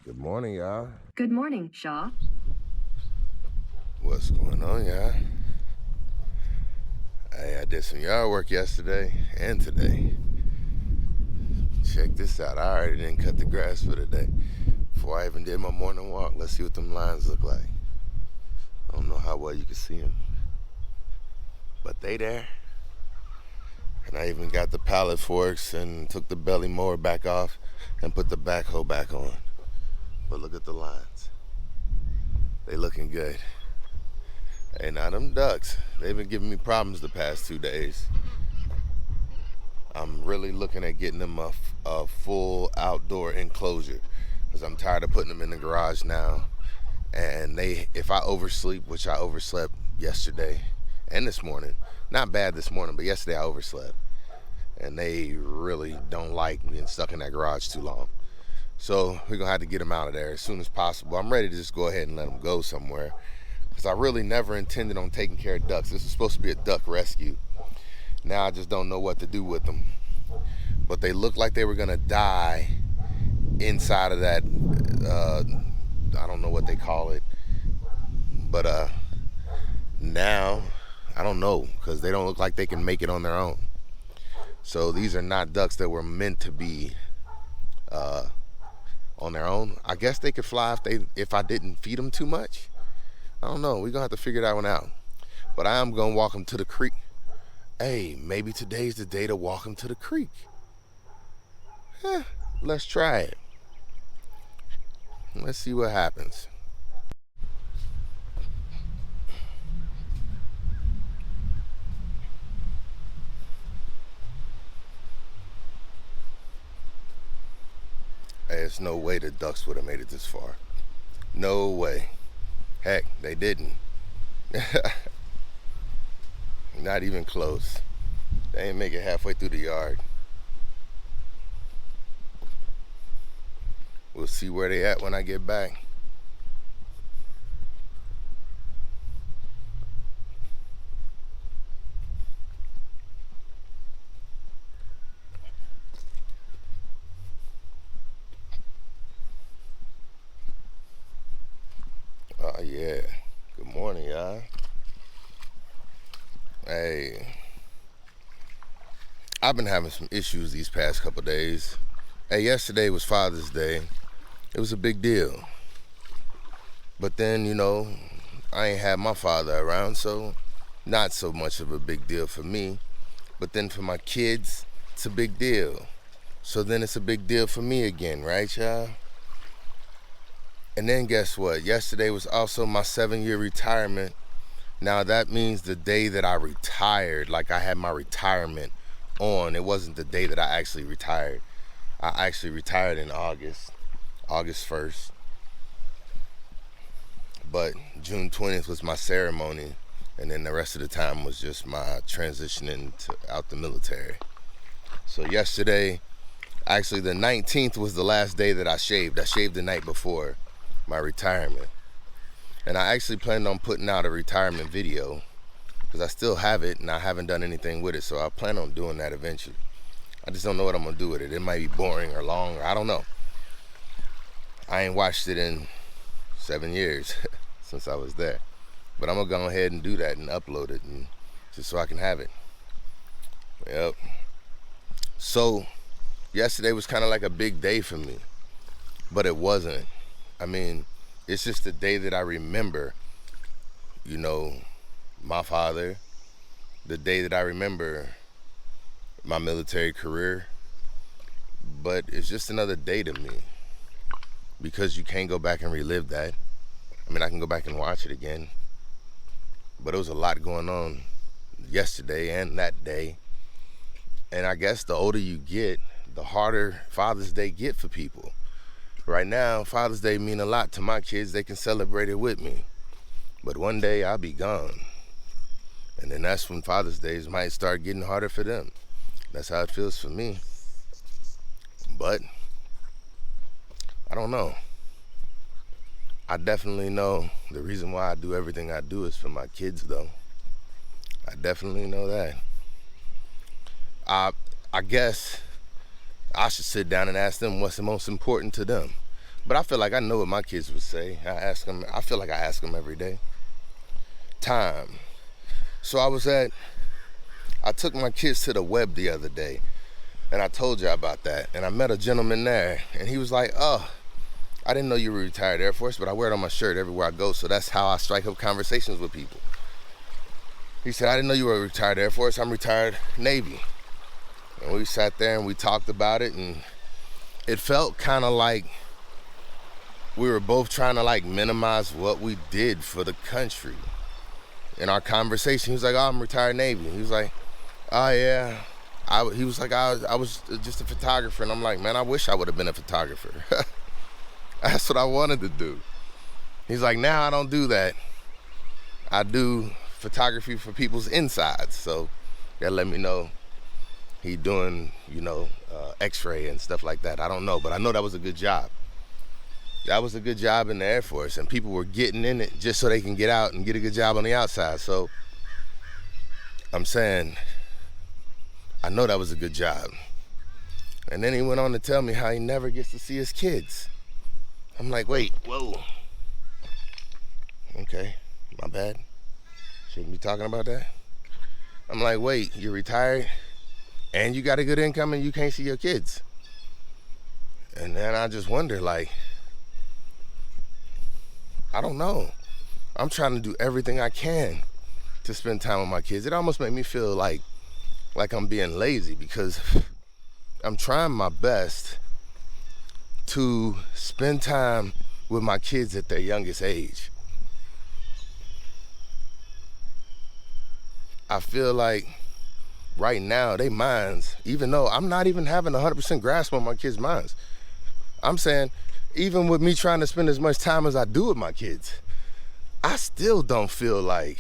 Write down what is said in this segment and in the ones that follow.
Good morning, y'all. Good morning, Shaw. What's going on, y'all? Hey, I did some yard work yesterday and today. Check this out. I already didn't cut the grass for the day before I even did my morning walk. Let's see what them lines look like. I don't know how well you can see them, but they there. And I even got the pallet forks and took the belly mower back off and put the backhoe back on. But look at the lines. They looking good. Hey, now them ducks, they've been giving me problems the past 2 days. I'm really looking at getting them a full outdoor enclosure because I'm tired of putting them in the garage now. And if I oversleep, which I overslept yesterday and this morning, not bad this morning, but yesterday I overslept. And they really don't like being stuck in that garage too long. So we're going to have to get them out of there as soon as possible. I'm ready to just go ahead and let them go somewhere because I really never intended on taking care of ducks. This is supposed to be a duck rescue. Now I just don't know what to do with them. But they look like they were going to die inside of that, I don't know what they call it. But now, I don't know, because they don't look like they can make it on their own. So these are not ducks that were meant to be on their own. I guess they could fly if I didn't feed them too much. I don't know. We're going to have to figure that one out. But I am going to walk them to the creek. Hey, maybe today's the day to walk them to the creek. Let's try it. Let's see what happens. Hey, there's no way the ducks would have made it this far. No way. Heck, they didn't. Not even close. They ain't make it halfway through the yard. We'll see where they at when I get back. Oh yeah. Good morning, y'all. Hey, I've been having some issues these past couple days. Hey, yesterday was Father's Day. It was a big deal. But then, I ain't had my father around, so not so much of a big deal for me. But then for my kids, it's a big deal. So then it's a big deal for me again, right, y'all? And then guess what? Yesterday was also my 7-year retirement. Now that means the day that I retired, like I had my retirement on. It wasn't the day that I actually retired. I actually retired in August 1st. But June 20th was my ceremony. And then the rest of the time was just my transitioning out the military. So yesterday, actually the 19th was the last day that I shaved. I shaved the night before my retirement. And I actually planned on putting out a retirement video because I still have it and I haven't done anything with it. So I plan on doing that eventually. I just don't know what I'm going to do with it. It might be boring or long, or I don't know. I ain't watched it in 7 years since I was there. But I'm going to go ahead and do that and upload it and just so I can have it. Yep. So yesterday was kind of like a big day for me, but it wasn't. I mean, it's just the day that I remember, my father, the day that I remember my military career. But it's just another day to me because you can't go back and relive that. I mean, I can go back and watch it again, but there was a lot going on yesterday and that day. And I guess the older you get, the harder Father's Day get for people. Right now, Father's Day mean a lot to my kids. They can celebrate it with me. But one day I'll be gone. And then that's when Father's Days might start getting harder for them. That's how it feels for me. But I don't know. I definitely know the reason why I do everything I do is for my kids, though. I definitely know that. I guess I should sit down and ask them what's the most important to them. But I feel like I know what my kids would say. I feel like I ask them every day. Time. So I took my kids to the web the other day, and I told you about that. And I met a gentleman there, and he was like, oh, I didn't know you were retired Air Force, but I wear it on my shirt everywhere I go, so that's how I strike up conversations with people. He said, I didn't know you were retired Air Force, I'm retired Navy. And we sat there and we talked about it, and it felt kind of like we were both trying to like minimize what we did for the country. In our conversation, he was like, oh, I'm retired Navy. He was like, oh yeah. He was like, I was just a photographer. And I'm like, man, I wish I would have been a photographer. That's what I wanted to do. He's like, now I don't do that. I do photography for people's insides. So that let me know he doing, x-ray and stuff like that. I don't know, but I know that was a good job. That was a good job in the Air Force, and people were getting in it just so they can get out and get a good job on the outside. So I'm saying, I know that was a good job. And then he went on to tell me how he never gets to see his kids. I'm like, wait, whoa. Okay, my bad. Shouldn't be talking about that. I'm like, wait, you're retired and you got a good income and you can't see your kids. And then I just wonder, like, I don't know. I'm trying to do everything I can to spend time with my kids. It almost made me feel like I'm being lazy, because I'm trying my best to spend time with my kids at their youngest age. I feel like right now, they minds, even though I'm not even having 100% grasp on my kids' minds. I'm saying, even with me trying to spend as much time as I do with my kids, I still don't feel like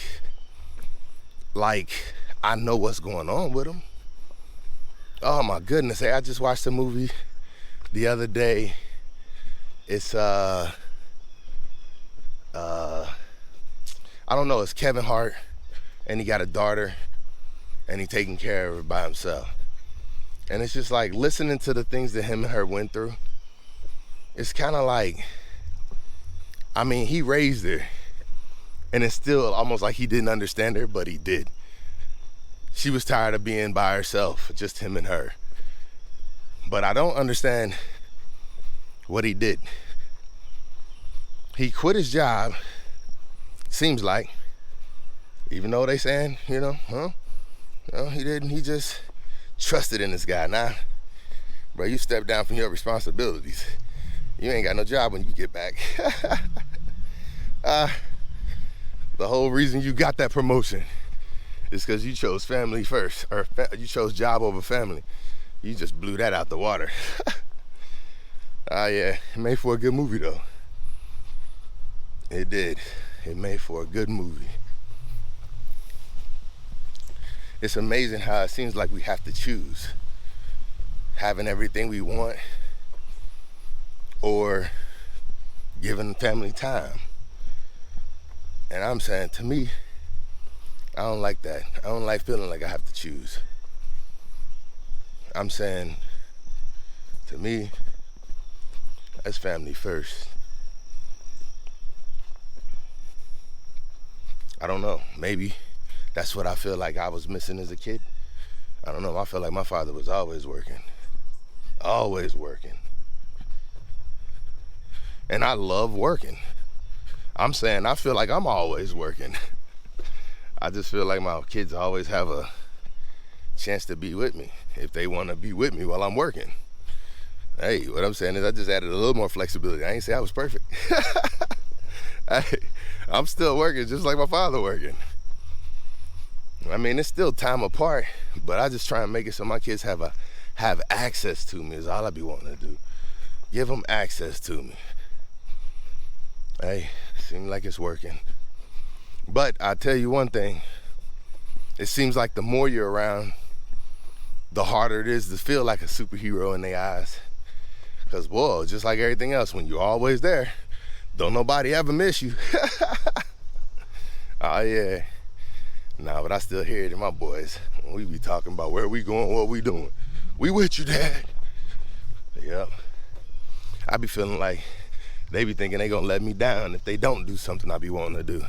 I know what's going on with them. Oh my goodness, hey, I just watched a movie the other day. It's I don't know, it's Kevin Hart, and he got a daughter, and he taking care of her by himself. And it's just like listening to the things that him and her went through. It's kind of like, I mean, he raised her, and it's still almost like he didn't understand her, but he did. She was tired of being by herself, just him and her. But I don't understand what he did. He quit his job, seems like, even though they saying, he didn't. He just trusted in this guy. Nah, bro, you step down from your responsibilities. You ain't got no job when you get back. The whole reason you got that promotion is because you chose family first, or you chose job over family. You just blew that out the water. Yeah, it made for a good movie though. It did. It made for a good movie. It's amazing how it seems like we have to choose having everything we want or giving family time. And I'm saying, to me, I don't like that. I don't like feeling like I have to choose. I'm saying, to me, that's family first. I don't know, maybe that's what I feel like I was missing as a kid. I don't know, I feel like my father was always working. Always working. And I love working. I'm saying, I feel like I'm always working. I just feel like my kids always have a chance to be with me if they want to be with me while I'm working. Hey, what I'm saying is I just added a little more flexibility. I ain't say I was perfect. Hey, I'm still working just like my father working. I mean, it's still time apart, but I just try and make it so my kids have access to me is all I be wanting to do. Give them access to me. Hey, seems like it's working. But I'll tell you one thing. It seems like the more you're around, the harder it is to feel like a superhero in their eyes. Because, whoa, just like everything else, when you're always there, don't nobody ever miss you. Oh, yeah. Nah, but I still hear it in my boys when we be talking about where we going, what we doing. We with you, Dad. Yep. I be feeling like They be thinking they gonna let me down if they don't do something I be wanting to do.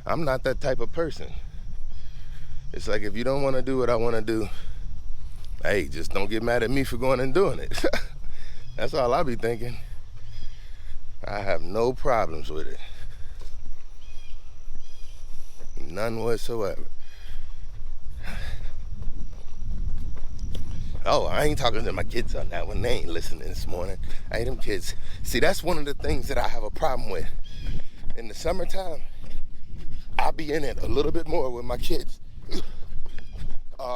I'm not that type of person. It's like, if you don't want to do what I want to do, hey, just don't get mad at me for going and doing it. That's all I be thinking. I have no problems with it. None whatsoever. Oh, I ain't talking to my kids on that one. They ain't listening this morning. Hey, them kids. See, that's one of the things that I have a problem with. In the summertime, I'll be in it a little bit more with my kids.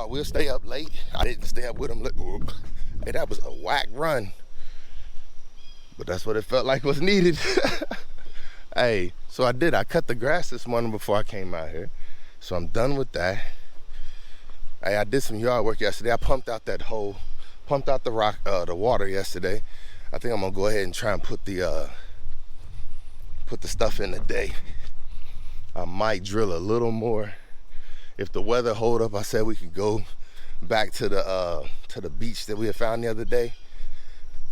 We'll stay up late. I didn't stay up with them. Hey, that was a whack run. But that's what it felt like was needed. Hey, so I did. I cut the grass this morning before I came out here. So I'm done with that. Hey, I did some yard work yesterday. I pumped out that hole, pumped out the water yesterday. I think I'm gonna go ahead and try and put the stuff in today. I might drill a little more. If the weather hold up, I said we could go back to the beach that we had found the other day.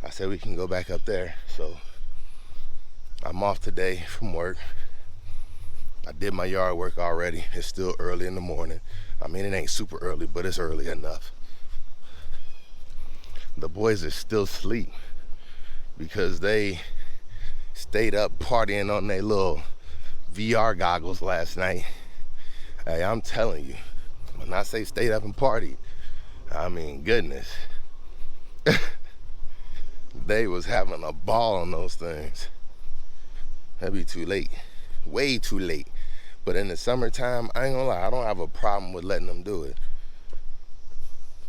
I said we can go back up there. So I'm off today from work. I did my yard work already. It's still early in the morning. I mean, it ain't super early, but it's early enough. The boys are still asleep because they stayed up partying on their little VR goggles last night. Hey, I'm telling you, when I say stayed up and partied, I mean, goodness. They was having a ball on those things. That'd be too late. Way too late. But in the summertime, I ain't gonna lie, I don't have a problem with letting them do it.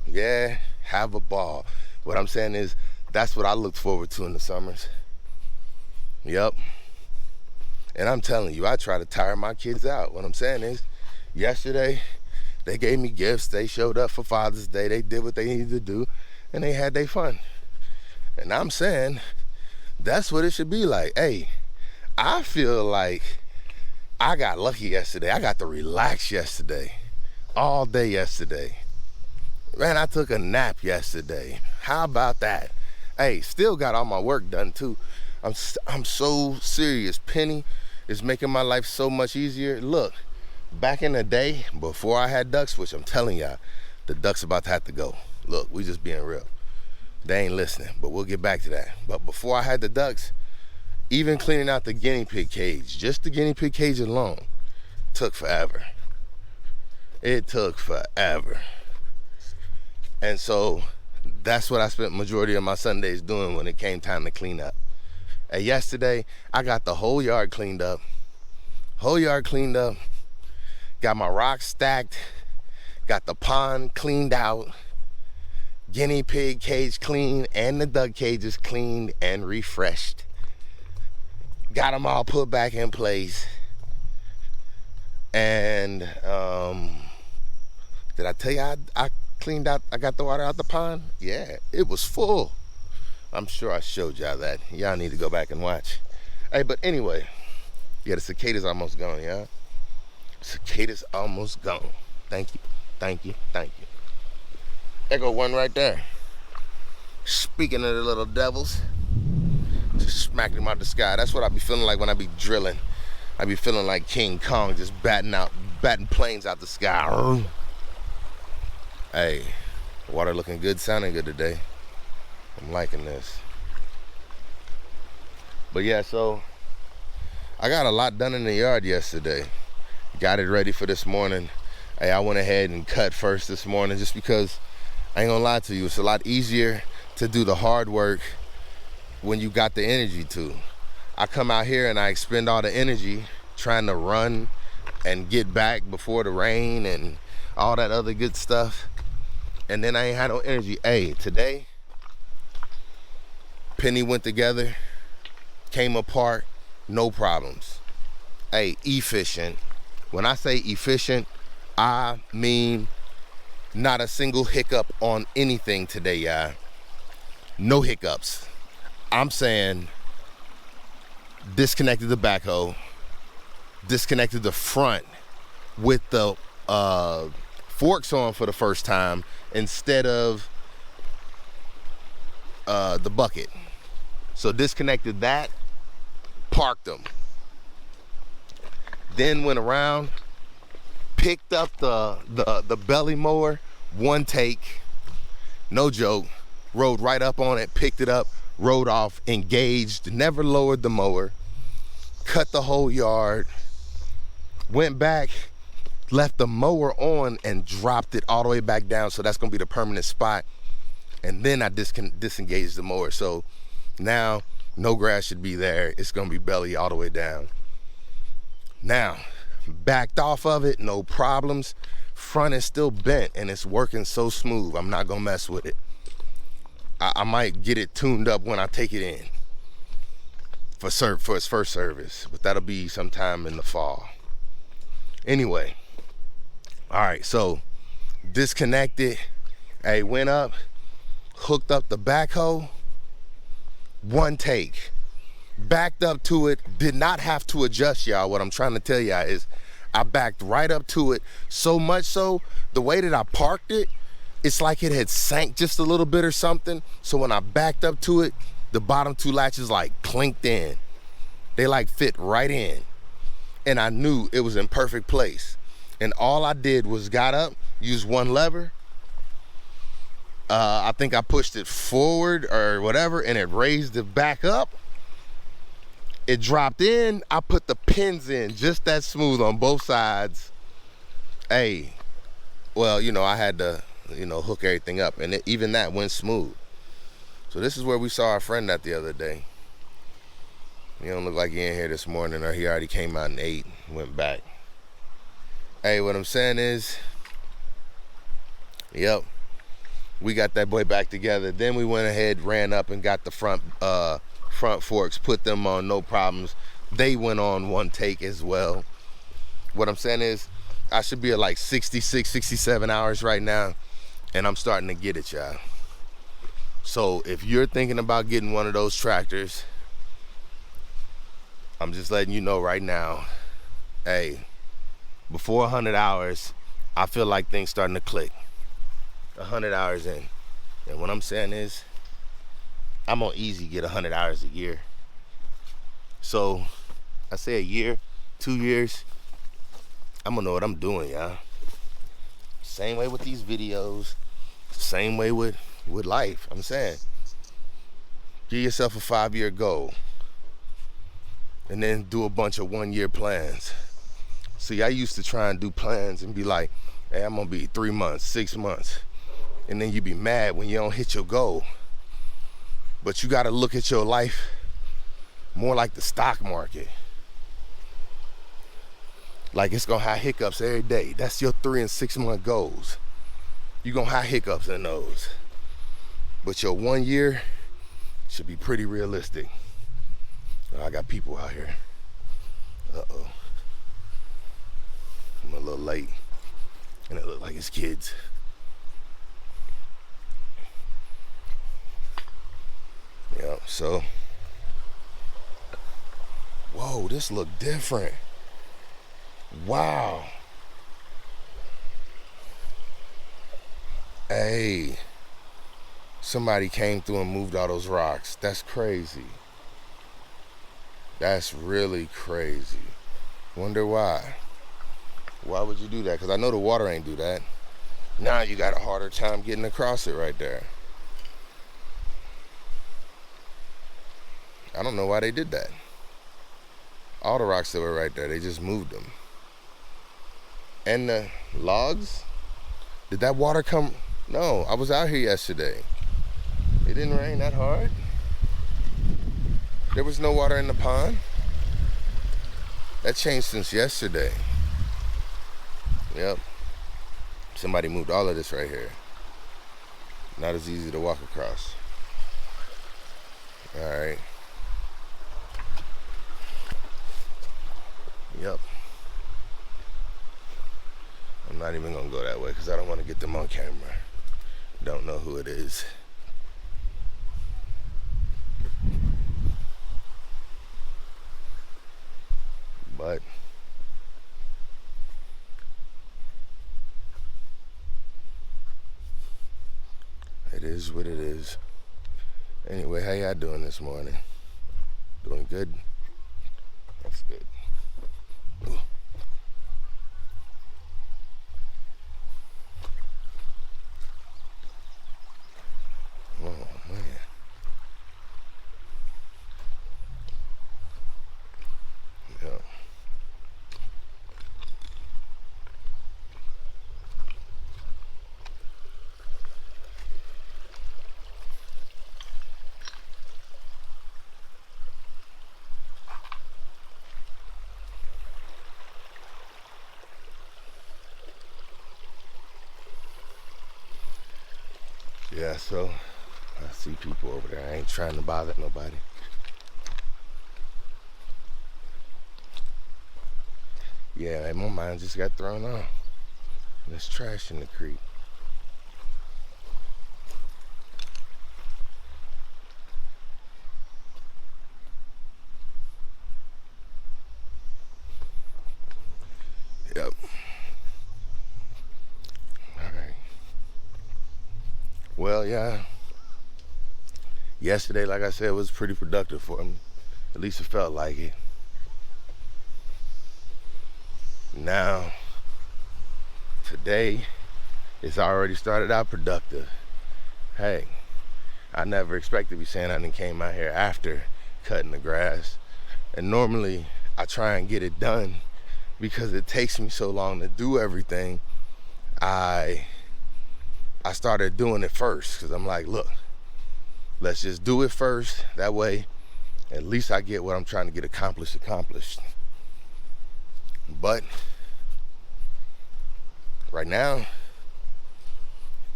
Yeah, have a ball. What I'm saying is, that's what I look forward to in the summers. Yep. And I'm telling you, I try to tire my kids out. What I'm saying is, yesterday, they gave me gifts. They showed up for Father's Day. They did what they needed to do, and they had their fun. And I'm saying, that's what it should be like. Hey, I feel like I got lucky yesterday. I got to relax yesterday. All day yesterday. Man, I took a nap yesterday. How about that? Hey, still got all my work done too. I'm so serious. Penny is making my life so much easier. Look, back in the day, before I had ducks, which I'm telling y'all, the ducks about to have to go. Look, we just being real. They ain't listening, but we'll get back to that. But before I had the ducks, even cleaning out the guinea pig cage, just the guinea pig cage alone, took forever. It took forever. And so that's what I spent majority of my Sundays doing when it came time to clean up. And yesterday, I got the whole yard cleaned up. Got my rocks stacked. Got the pond cleaned out. Guinea pig cage clean, and the duck cages cleaned and refreshed. Got them all put back in place. And did I tell you I cleaned out, I got the water out the pond? Yeah, it was full. I'm sure I showed y'all that. Y'all need to go back and watch. Hey, but anyway, yeah, the cicadas almost gone, y'all. Cicadas almost gone. Thank you. There go one right there. Speaking of the little devils, just smacking them out the sky. That's what I be feeling like when I be drilling. I be feeling like King Kong, just batting planes out the sky. Hey, the water looking good, sounding good today. I'm liking this. But yeah, so I got a lot done in the yard yesterday. Got it ready for this morning. Hey, I went ahead and cut first this morning just because I ain't gonna lie to you, it's a lot easier to do the hard work when you got the energy to. I come out here and I expend all the energy trying to run and get back before the rain and all that other good stuff. And then I ain't had no energy. Hey, today, Penny went together, came apart, no problems. Hey, efficient. When I say efficient, I mean not a single hiccup on anything today, y'all. No hiccups. I'm saying disconnected the backhoe, disconnected the front with the forks on for the first time instead of the bucket. So disconnected that, parked them. Then went around, picked up the belly mower, one take, no joke, rode right up on it, picked it up, rode off, engaged, never lowered the mower, cut the whole yard, went back, left the mower on and dropped it all the way back down. So that's gonna be the permanent spot. And then I disengaged the mower. So now no grass should be there. It's gonna be belly all the way down. Now, backed off of it, no problems. Front is still bent and it's working so smooth. I'm not gonna mess with it. I might get it tuned up when I take it in for its first service, but that'll be sometime in the fall. Anyway, all right, so disconnected. Hey, went up, hooked up the backhoe, one take, backed up to it, did not have to adjust, y'all. What I'm trying to tell y'all is I backed right up to it, so much so the way that I parked it, it's like it had sank just a little bit or something. So when I backed up to it, the bottom two latches like clinked in. They like fit right in. And I knew it was in perfect place. And all I did was got up, used one lever. I think I pushed it forward or whatever, and it raised it back up. It dropped in. I put the pins in just that smooth on both sides. Hey, well, you know, I had to, you know, hook everything up, and even that went smooth. So this is where we saw our friend at the other day. He don't look like he in here this morning, or he already came out and ate and went back. Hey, what I'm saying is, yep, we got that boy back together. Then we went ahead, ran up and got the front forks, put them on, no problems. They went on one take as well. What I'm saying is, I should be at like 66, 67 hours right now, and I'm starting to get it, y'all. So if you're thinking about getting one of those tractors, I'm just letting you know right now, hey, before 100 hours, I feel like things starting to click. 100 hours in. And what I'm saying is, I'm gonna easy get 100 hours a year. So I say a year, 2 years, I'm gonna know what I'm doing, y'all. Same way with these videos, same way with life. I'm saying, give yourself a 5-year goal and then do a bunch of 1-year plans. See, I used to try and do plans and be like, hey, I'm gonna be 3 months, 6 months. And then you be mad when you don't hit your goal. But you gotta look at your life more like the stock market. Like it's gonna have hiccups every day. That's your 3 and 6 month goals. You're gonna have hiccups in those. But your 1 year should be pretty realistic. Oh, I got people out here. Uh-oh. I'm a little late. And it look like it's kids. Yeah, so. Whoa, this look different. Wow. Hey. Somebody came through and moved all those rocks. That's crazy. That's really crazy. Wonder why. Why would you do that? Because I know the water ain't do that. Now you got a harder time getting across it right there. I don't know why they did that. All the rocks that were right there, they just moved them. And the logs? Did that water come? No, I was out here yesterday. It didn't rain that hard. There was no water in the pond. That changed since yesterday. Yep. Somebody moved all of this right here. Not as easy to walk across. All right. Yep. I'm not even gonna go that way because I don't want to get them on camera. Don't know who it is. But it is what it is. Anyway, how y'all doing this morning? Doing good? That's good. Ooh. Oh man. Yeah. Yeah, so I see people over there. I ain't trying to bother nobody. Yeah, and my mind just got thrown off. There's trash in the creek. Yep. Alright. Well, yeah. Yesterday, like I said, was pretty productive for me. At least it felt like it. Now, today, it's already started out productive. Hey, I never expected to be saying I done came out here after cutting the grass. And normally, I try and get it done because it takes me so long to do everything. I started doing it first because I'm like, look, let's just do it first. That way, at least I get what I'm trying to get accomplished. But right now,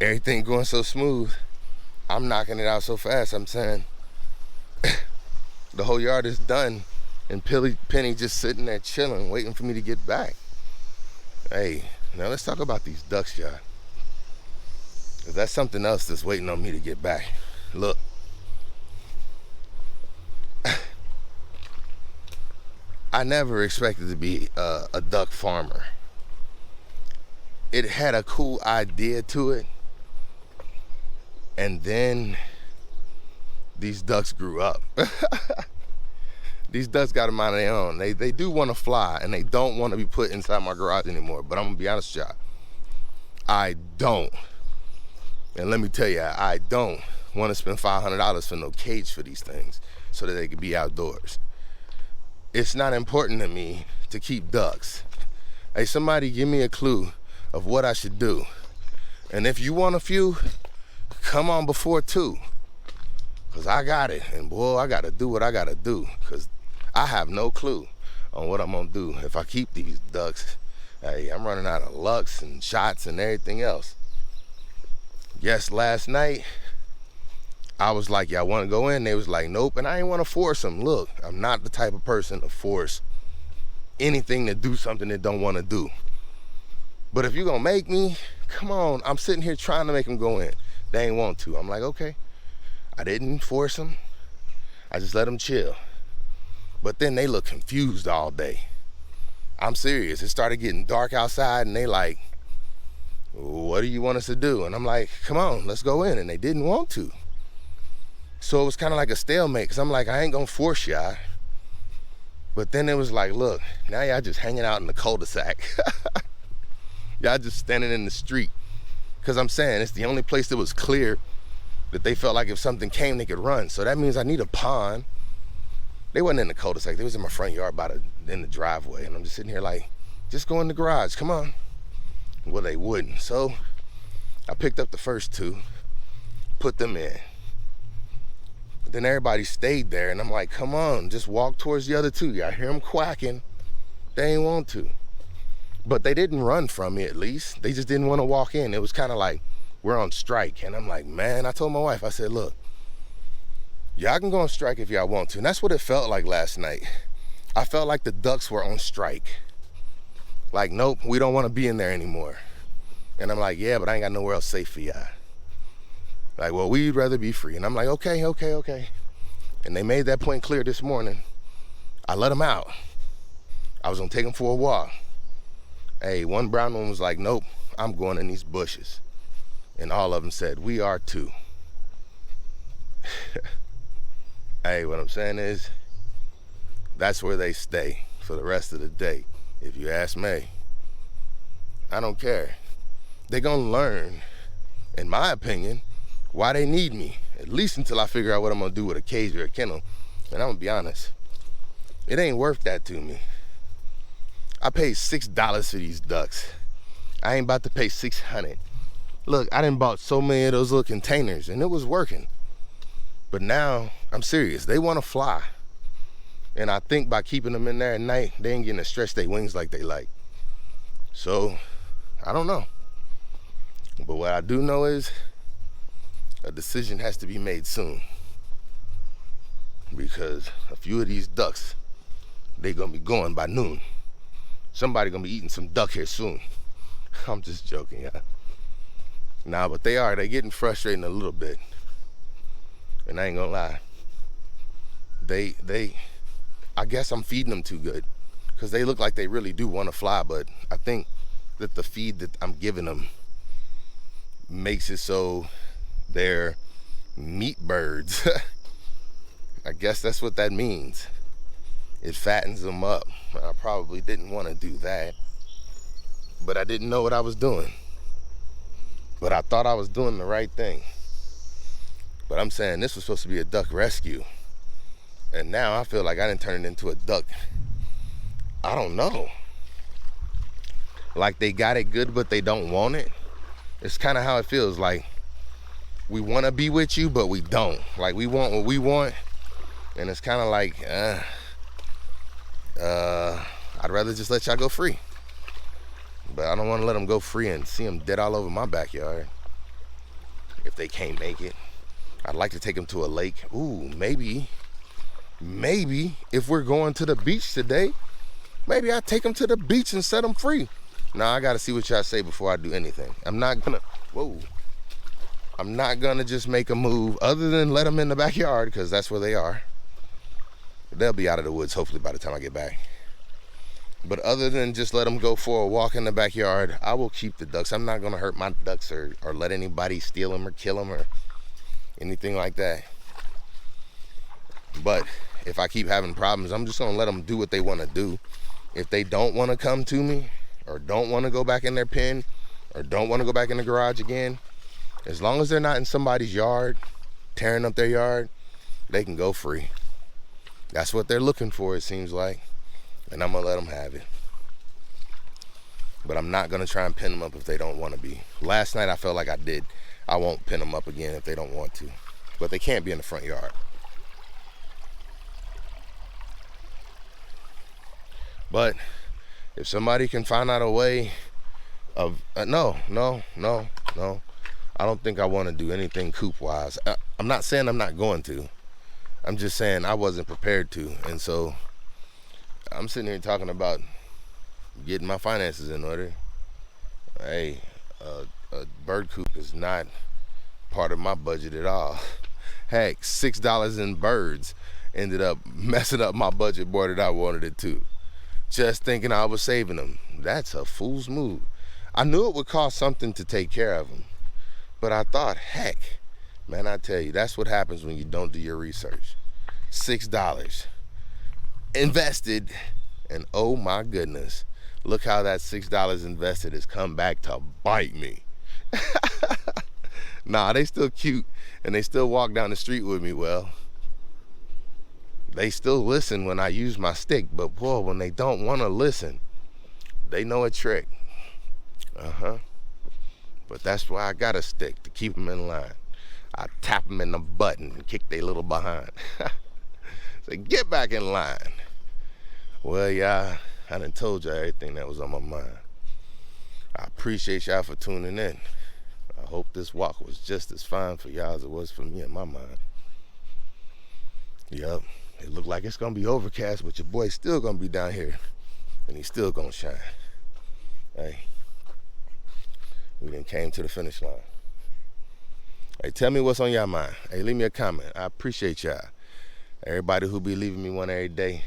everything going so smooth. I'm knocking it out so fast. I'm saying the whole yard is done, and Penny just sitting there chilling, waiting for me to get back. Hey, now let's talk about these ducks, y'all. Cause that's something else that's waiting on me to get back. Look. I never expected to be a duck farmer. It had a cool idea to it. And then these ducks grew up. These ducks got them on their own. They do want to fly, and they don't want to be put inside my garage anymore. But I'm going to be honest with y'all. I don't. And let me tell you, I don't want to spend $500 for no cage for these things so that they could be outdoors. It's not important to me to keep ducks. Hey, somebody give me a clue of what I should do. And if you want a few, come on before 2. Because I got it. And boy, I got to do what I got to do. Because I have no clue on what I'm going to do if I keep these ducks. Hey, I'm running out of lucks and shots and everything else. Yes, last night, I was like, y'all want to go in? They was like, nope. And I didn't want to force them. Look, I'm not the type of person to force anything to do something they don't want to do. But if you're going to make me, come on. I'm sitting here trying to make them go in. They ain't want to. I'm like, okay. I didn't force them. I just let them chill. But then they look confused all day. I'm serious. It started getting dark outside and they like, what do you want us to do? And I'm like, come on, let's go in. And they didn't want to. So it was kind of like a stalemate because I'm like, I ain't going to force y'all. But then it was like, look, now y'all just hanging out in the cul-de-sac. Y'all just standing in the street. Because I'm saying it's the only place that was clear that they felt like if something came, they could run. So that means I need a pond. They wasn't in the cul-de-sac. They was in my front yard in the driveway. And I'm just sitting here like, just go in the garage. Come on. Well, they wouldn't. So I picked up the first 2, put them in. But then everybody stayed there. And I'm like, come on, just walk towards the other 2. Y'all hear them quacking. They ain't want to. But they didn't run from me, at least. They just didn't want to walk in. It was kind of like, we're on strike. And I'm like, man, I told my wife, I said, look, y'all can go on strike if y'all want to. And that's what it felt like last night. I felt like the ducks were on strike. Like, nope, we don't want to be in there anymore. And I'm like, yeah, but I ain't got nowhere else safe for y'all. Like, well, we'd rather be free. And I'm like, okay. And they made that point clear this morning. I let them out. I was going to take them for a walk. Hey, one brown one was like, nope, I'm going in these bushes. And all of them said, we are too. Hey, what I'm saying is, that's where they stay for the rest of the day. If you ask me, I don't care. They're gonna learn, in my opinion, why they need me, at least until I figure out what I'm gonna do with a cage or a kennel. And I'm gonna be honest, it ain't worth that to me. I paid $6 for these ducks. I ain't about to pay $600. Look, I done bought so many of those little containers and it was working. But now, I'm serious, they wanna fly. And I think by keeping them in there at night, they ain't getting to stretch their wings like they like. So, I don't know. But what I do know is a decision has to be made soon. Because a few of these ducks, they gonna be going by noon. Somebody gonna be eating some duck here soon. I'm just joking, yeah. Nah, but they getting frustrating a little bit. And I ain't gonna lie. I guess I'm feeding them too good. Because they look like they really do want to fly, but I think that the feed that I'm giving them makes it so they're meat birds. I guess that's what that means. It fattens them up. I probably didn't want to do that, but I didn't know what I was doing. But I thought I was doing the right thing. But I'm saying this was supposed to be a duck rescue. And now I feel like I didn't turn it into a duck. I don't know. Like they got it good, but they don't want it. It's kind of how it feels. Like we want to be with you, but we don't. Like we want what we want. And it's kind of like, I'd rather just let y'all go free. But I don't want to let them go free and see them dead all over my backyard. If they can't make it. I'd like to take them to a lake. Ooh, maybe if we're going to the beach today, maybe I'll take them to the beach and set them free. Now I got to see what y'all say before I do anything. I'm not gonna just make a move other than let them in the backyard, because that's where they are. They'll be out of the woods hopefully by the time I get back. But other than just let them go for a walk in the backyard, I will keep the ducks. I'm not gonna hurt my ducks or let anybody steal them or kill them or anything like that. But if I keep having problems, I'm just gonna let them do what they want to do. If they don't want to come to me, or don't want to go back in their pen, or don't want to go back in the garage again, as long as they're not in somebody's yard, tearing up their yard, they can go free. That's what they're looking for, it seems like. And I'm gonna let them have it. But I'm not gonna try and pin them up if they don't want to be. Last night I felt like I did. I won't pin them up again if they don't want to. But they can't be in the front yard. But if somebody can find out a way of, no. I don't think I want to do anything coop wise. I'm not saying I'm not going to. I'm just saying I wasn't prepared to. And so I'm sitting here talking about getting my finances in order. Hey, a bird coop is not part of my budget at all. Heck, $6 in birds ended up messing up my budget more than I wanted it to. Just thinking I was saving them. That's a fool's move. I knew it would cost something to take care of them. But I thought, heck, man, I tell you, that's what happens when you don't do your research. $6 invested, and oh my goodness, look how that $6 invested has come back to bite me. Nah, they still cute, and they still walk down the street with me well. They still listen when I use my stick, but boy, when they don't want to listen, they know a trick. But that's why I got a stick, to keep them in line. I tap them in the butt and kick their little behind. Say, get back in line. Well, yeah, I done told y'all everything that was on my mind. I appreciate y'all for tuning in. I hope this walk was just as fine for y'all as it was for me in my mind. Yup. It looked like it's gonna be overcast, but your boy's still gonna be down here, and he's still gonna shine. Hey, we done came to the finish line. Hey, tell me what's on your mind. Hey, leave me a comment. I appreciate y'all. Everybody who be leaving me one every day,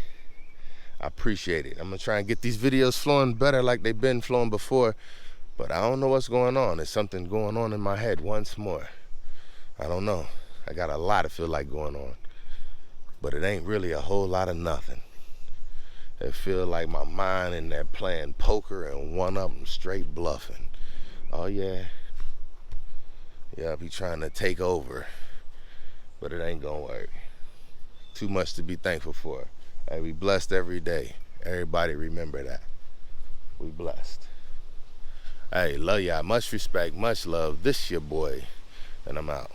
I appreciate it. I'm gonna try and get these videos flowing better like they've been flowing before, but I don't know what's going on. There's something going on in my head once more. I don't know. I got a lot I feel like going on. But it ain't really a whole lot of nothing. It feel like my mind in there playing poker and one of them straight bluffing. Oh yeah. Yep, he trying to take over, but it ain't gonna work. Too much to be thankful for. Hey, we blessed every day. Everybody remember that. We blessed. Hey, love y'all. Much respect, much love. This your boy, and I'm out.